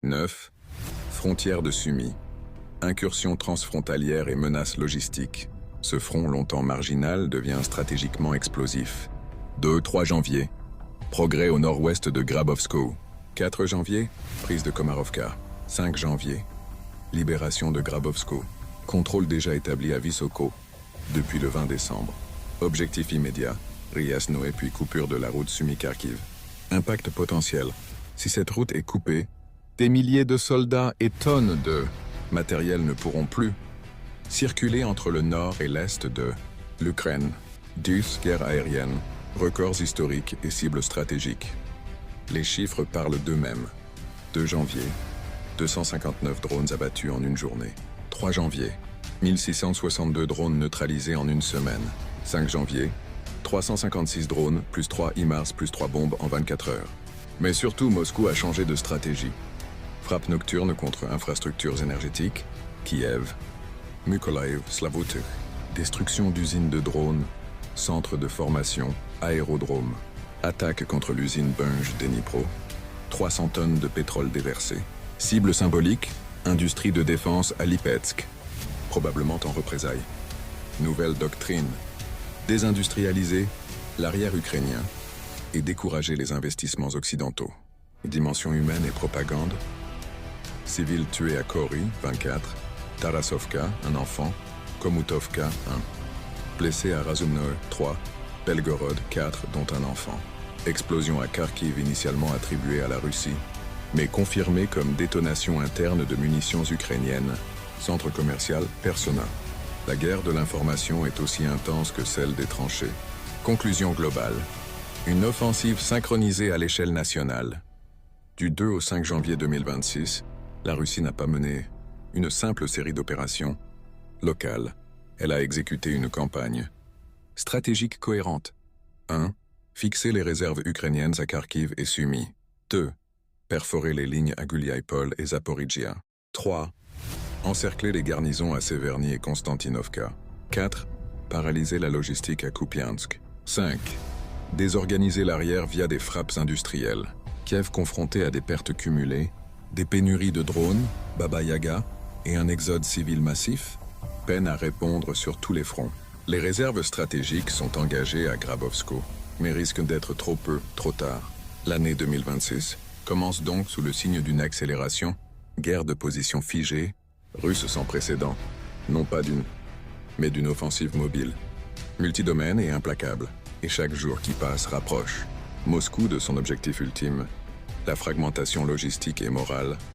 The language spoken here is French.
9. Frontière de Sumy. Incursion transfrontalière et menaces logistiques. Ce front longtemps marginal devient stratégiquement explosif. 2-3 janvier. Progrès au nord-ouest de Grabowsko. 4 janvier. Prise de Komarovka. 5 janvier. Libération de Grabowsko. Contrôle déjà établi à Vysoko depuis le 20 décembre. Objectif immédiat. Riasno et puis coupure de la route Sumy-Kharkiv. Impact potentiel. Si cette route est coupée, des milliers de soldats et tonnes de matériel ne pourront plus circuler entre le nord et l'est de l'Ukraine. 10 guerres aériennes, records historiques et cibles stratégiques. Les chiffres parlent d'eux-mêmes. 2 janvier, 259 drones abattus en une journée. 3 janvier, 1662 drones neutralisés en une semaine. 5 janvier, 356 drones, plus 3 HIMARS, plus 3 bombes en 24 heures. Mais surtout, Moscou a changé de stratégie. Frappe nocturne contre infrastructures énergétiques, Kiev, Mykolaiv, Slavutych. Destruction d'usines de drones, centres de formation, aérodromes. Attaque contre l'usine Bunge d'Dnipro. 300 tonnes de pétrole déversé. Cible symbolique, industrie de défense à Lipetsk, probablement en représailles. Nouvelle doctrine. Désindustrialiser l'arrière ukrainien et décourager les investissements occidentaux. Dimension humaine et propagande. Civils tués à Kori, 24. Tarasovka, un enfant. Komutovka, 1. Blessés à Razumnoe, 3. Belgorod, 4, dont un enfant. Explosion à Kharkiv initialement attribuée à la Russie, mais confirmée comme détonation interne de munitions ukrainiennes. Centre commercial Persona. La guerre de l'information est aussi intense que celle des tranchées. Conclusion globale. Une offensive synchronisée à l'échelle nationale. Du 2 au 5 janvier 2026, la Russie n'a pas mené une simple série d'opérations locales. Elle a exécuté une campagne stratégique cohérente. 1. Fixer les réserves ukrainiennes à Kharkiv et Sumy. 2. Perforer les lignes à Guliaïpol et Zaporizhia. 3. Encercler les garnisons à Severny et Konstantinovka. 4. Paralyser la logistique à Kupiansk. 5. Désorganiser l'arrière via des frappes industrielles. Kiev confronté à des pertes cumulées, des pénuries de drones, Baba Yaga, et un exode civil massif, peine à répondre sur tous les fronts. Les réserves stratégiques sont engagées à Grabowsko, mais risquent d'être trop peu, trop tard. L'année 2026 commence donc sous le signe d'une accélération, guerre de position figée, russe sans précédent, non pas mais d'une offensive mobile, multidomaine et implacable, et chaque jour qui passe rapproche Moscou de son objectif ultime, la fragmentation logistique et morale